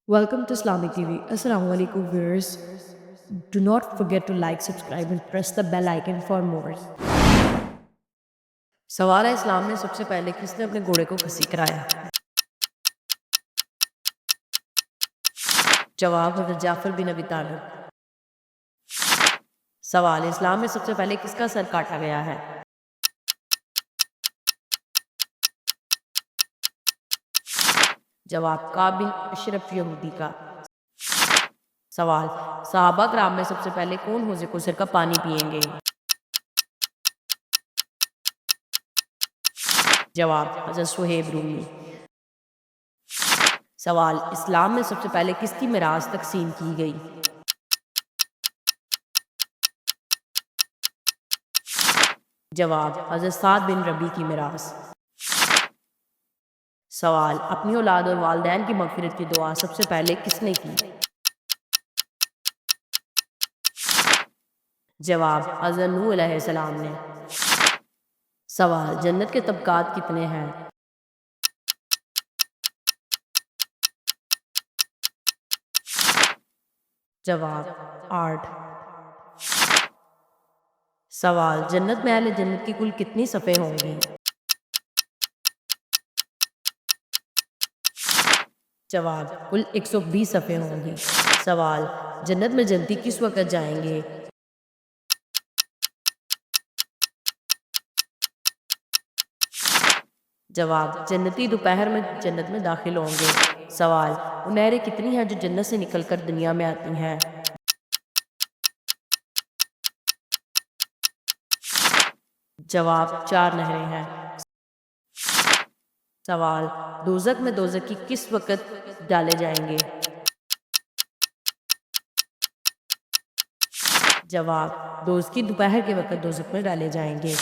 Welcome to Islamic TV. Assalamu alaikum viewers. Do not forget to like, subscribe and press the bell icon for more. سوال ہے اسلام میں سب سے پہلے کس نے اپنے گھوڑے کو کسی کرایا؟ جواب حضرت جعفر بن ابی طالب۔ سوال اسلام میں سب سے پہلے کس کا سر کاٹا گیا ہے؟ جواب کعب بن اشرف یہودی کا۔ سوال صحابہ کرام میں سب سے پہلے کون حوض کوثر کا پانی پئیں گے؟ جواب حضرت صہیب رومی۔ سوال اسلام میں سب سے پہلے کس کی میراث تقسیم کی گئی؟ جواب حضرت سعد بن ربی کی میراث۔ سوال اپنی اولاد اور والدین کی مغفرت کی دعا سب سے پہلے کس نے کی؟ جواب حضرت نوح علیہ السلام نے۔ سوال جنت کے طبقات کتنے ہیں؟ جواب 8۔ سوال جنت میں اہل جنت کی کل کتنی صفیں ہوں گی؟ جواب کل 120 صفیں ہوں گی۔ سوال جنت میں جنتی کس وقت جائیں گے؟ جواب جنتی دوپہر میں جنت میں داخل ہوں گے۔ سوال وہ نہریں کتنی ہیں جو جنت سے نکل کر دنیا میں آتی ہیں؟ جواب 4 نہریں ہیں۔ سوال دوزخ میں دوزخی کس وقت ڈالے جائیں گے؟ جواب دوزخی دوپہر کے وقت دوزخ میں ڈالے جائیں گے۔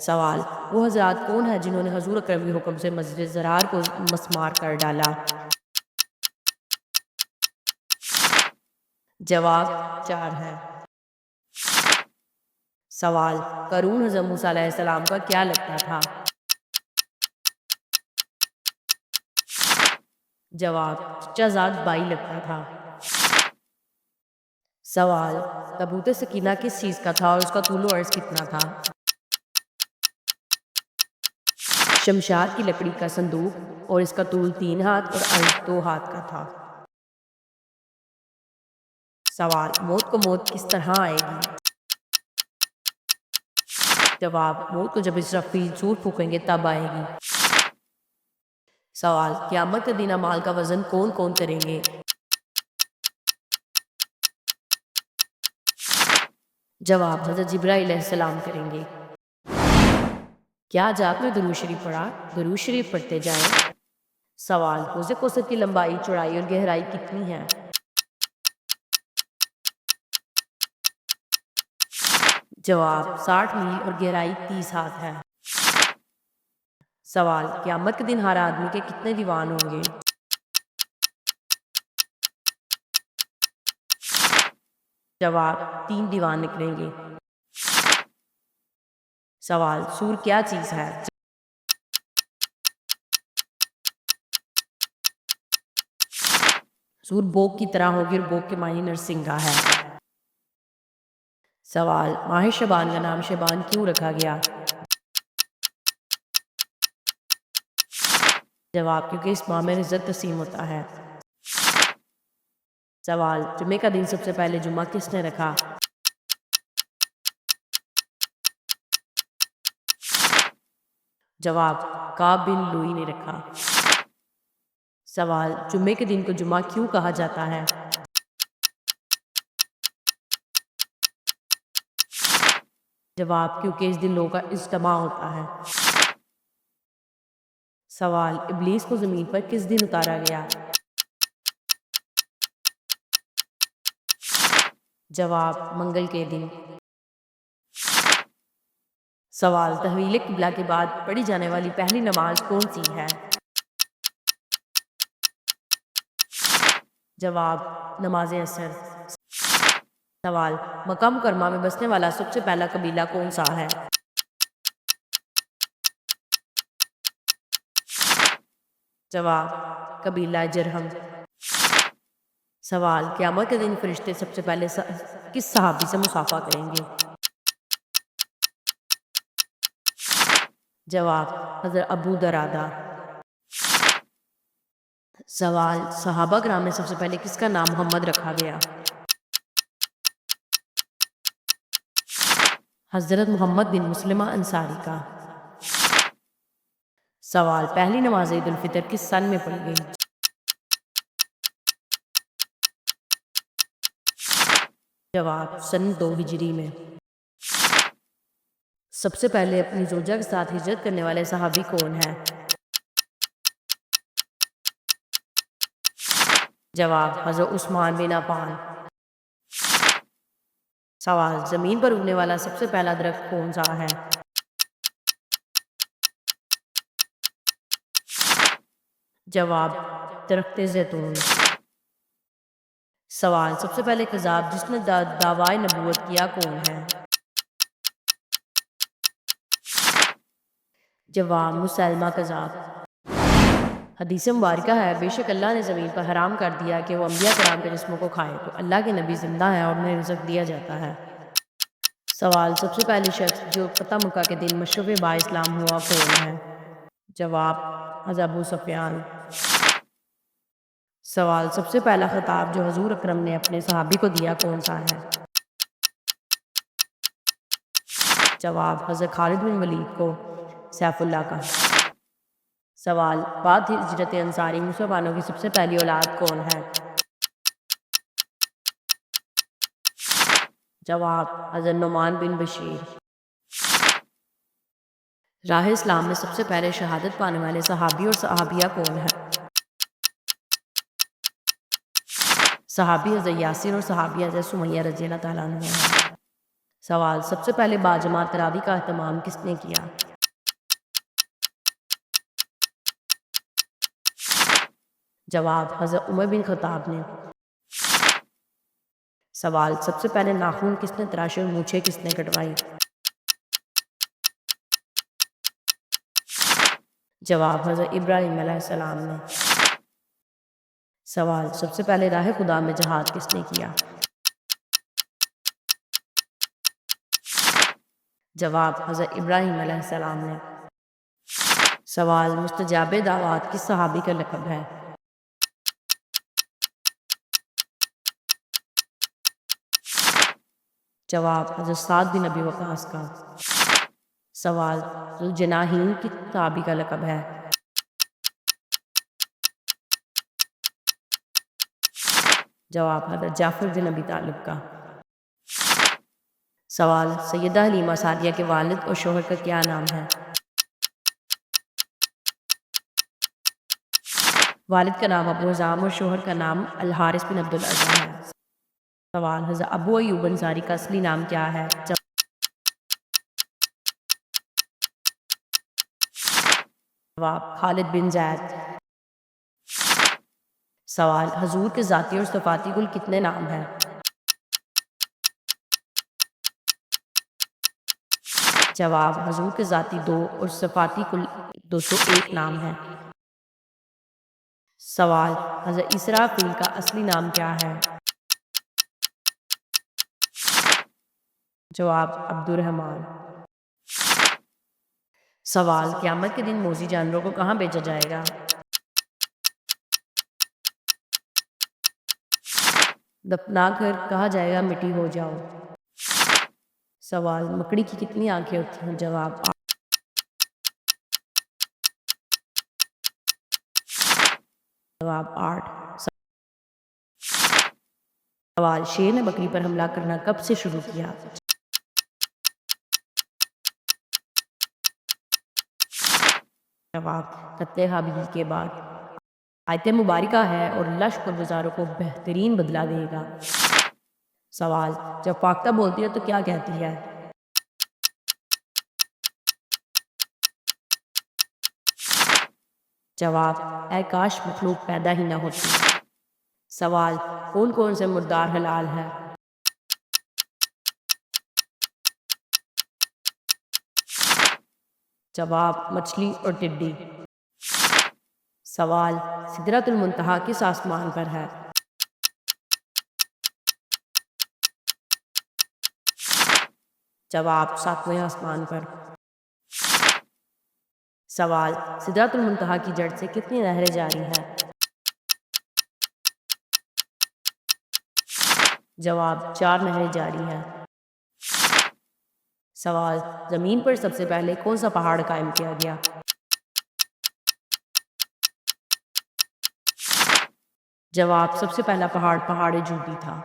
سوال وہ حضرات کون ہیں جنہوں نے حضور اکرم کے حکم سے مسجد زرار کو مسمار کر ڈالا؟ جواب 4 ہیں۔ سوال قارون حضرت موسیٰ علیہ السلام کا کیا لگتا تھا؟ جواب چچا زاد بائی لگتا تھا۔ سوال تابوت سکینہ کس چیز کا تھا اور اس کا طول و عرض کتنا تھا؟ شمشاد کی لکڑی کا صندوق اور اس کا طول 3 ہاتھ اور عرض 2 ہاتھ کا تھا۔ سوال موت کو موت کس طرح آئے گی؟ جواب موت کو جب اسرافیل سور پھونکیں گے تب آئے گی۔ سوال قیامت کے دن اعمال کا وزن کون کون کریں گے؟ جواب حضرت جبرائیل علیہ السلام کریں گے۔ کیا آج آپ نے درود شریف پڑھا؟ درود شریف پڑھتے جائیں۔ سوال حوض کوثر کی لمبائی، چوڑائی اور گہرائی کتنی ہے؟ جواب 60 میل اور گہرائی 30 ہاتھ ہے۔ سوال قیامت کے دن ہر آدمی کے کتنے دیوان ہوں گے؟ جواب 3 دیوان نکلیں گے۔ سوال سور کیا چیز ہے؟ سور بوک کی طرح ہوگی اور بوک کے معنی نرسنگا ہے۔ سوال ماہ شعبان کا نام شعبان کیوں رکھا گیا؟ جواب کیونکہ اس ماہ میں رزق تقسیم ہوتا ہے۔ سوال جمعے کا دن سب سے پہلے جمعہ کس نے رکھا؟ جواب کعب بن لوئی نے رکھا۔ سوال جمعے کے دن کو جمعہ کیوں کہا جاتا ہے؟ جواب کیونکہ اس دن لوگوں کا اجتماع ہوتا ہے۔ سوال ابلیس کو زمین پر کس دن اتارا گیا؟ جواب منگل کے دن۔ سوال تحویل قبلہ کے بعد پڑھی جانے والی پہلی نماز کون سی ہے؟ جواب نماز عصر۔ سوال مکہ مکرمہ میں بسنے والا سب سے پہلا قبیلہ کون سا ہے؟ جواب قبیلہ جرہم۔ سوال، قیامت کے دن فرشتے سب سے پہلے کس صحابی سے مصافحہ کریں گے؟ جواب، حضرت ابو درادہ۔ سوال، صحابہ کرام میں سب سے پہلے کس کا نام محمد رکھا گیا؟ حضرت محمد بن مسلمہ انصاری کا۔ سوال، پہلی نماز عید الفطر کس سن میں پڑھی گئی؟ جواب، سن 2 ہجری میں۔ سب سے پہلے اپنی زوجہ کے ساتھ ہجرت کرنے والے صحابی کون ہیں؟ جواب، حضرت عثمان بن عفان۔ سوال، زمین پر اگنے والا سب سے پہلا درخت کون سا ہے؟ جواب، درخت زیتون۔ سوال، سب سے پہلے کذاب جس نے دعویٰ نبوت کیا کون ہے؟ جواب، مسیلمہ کذاب۔ حدیث مبارکہ ہے، بے شک اللہ نے زمین پر حرام کر دیا کہ وہ انبیاء کرام کے جسموں کو کھائے، تو اللہ کے نبی زندہ ہیں اور انہیں رزق دیا جاتا ہے۔ سوال، سب سے پہلے شخص جو فتح مکہ کے دن مشرف با اسلام ہوا کون ہے؟ جواب، حضرت ابو سفیان۔ سوال، سب سے پہلا خطاب جو حضور اکرم نے اپنے صحابی کو دیا کون سا ہے؟ جواب، حضرت خالد بن ولید کو سیف اللہ کا۔ سوال، بعد ہجرت انصاری مسلمانوں کی سب سے پہلی اولاد کون ہے؟ جواب، حضرت نعمان بن بشیر۔ راہ اسلام میں سب سے پہلے شہادت پانے والے صحابی اور صحابیہ کون ہیں؟ صحابی حضرت یاسر اور صحابی حضرت سمیہ رضی اللہ تعالیٰ عنہ ہیں۔ سوال، سب سے پہلے باجماعت تراویح کا اہتمام کس نے کیا؟ جواب، حضرت عمر بن خطاب نے۔ سوال، سب سے پہلے ناخن کس نے تراشے اور مونچھیں کس نے کٹوائی؟ جواب، حضرت ابراہیم علیہ السلام نے۔ سوال، سب سے پہلے راہ خدا میں جہاد کس نے کیا؟ جواب، حضرت ابراہیم علیہ السلام نے۔ سوال، مستجاب دعوات کس صحابی کا لقب ہے؟ جواب، حضرت سعد بن ابی وقاص کا۔ سوال، ذوالجناحین کس صحابی کا لقب ہے؟ جواب، حضرت جعفر بن ابی طالب کا۔ سوال، سیدہ حلیمہ سعدیہ کے والد اور شوہر کا کیا نام ہے؟ والد کا نام ابو حزام اور شوہر کا نام الحارث بن عبد العزیز ہے۔ سوال، حضرت ابو ایوب انصاری کا اصلی نام کیا ہے؟ جواب، خالد بن زید۔ سوال، حضور کے ذاتی اور صفاتی کل کتنے نام ہیں؟ جواب، حضور کے ذاتی 2 اور صفاتی کل 201 نام ہیں۔ سوال، حضرت اسرافیل کا اصلی نام کیا ہے؟ جواب، عبد الرحمن۔ سوال، قیامت کے دن موذی جانوروں کو کہاں بھیجا جائے گا؟ دفنا کر کہا جائے گا مٹی ہو جاؤ۔ سوال، مکڑی کی کتنی آنکھیں ہوتی ہیں؟ جواب، جواب 8۔ سوال، شیر نے بکری پر حملہ کرنا کب سے شروع کیا؟ جواب، قتل حابیل کے بعد۔ آیت مبارکہ ہے، اور اللہ شکر گزاروں کو بہترین بدلہ دے گا۔ سوال، جب فاختہ بولتی ہے تو کیا کہتی ہے؟ جواب، اے کاش مخلوق پیدا ہی نہ ہوتی۔ سوال، کون کون سے مردار حلال ہے؟ جواب، مچھلی اور ٹڈی۔ سوال، سدرۃ المنتہا کس آسمان پر ہے؟ جواب ساتویں آسمان پر۔ سوال سدرۃ المنتہا کی جڑ سے کتنی نہریں جاری ہیں؟ جواب 4 نہریں جاری ہیں۔ سوال زمین پر سب سے پہلے کون سا پہاڑ قائم کیا گیا؟ جواب سب سے پہلا پہاڑ پہاڑ جوگی تھا۔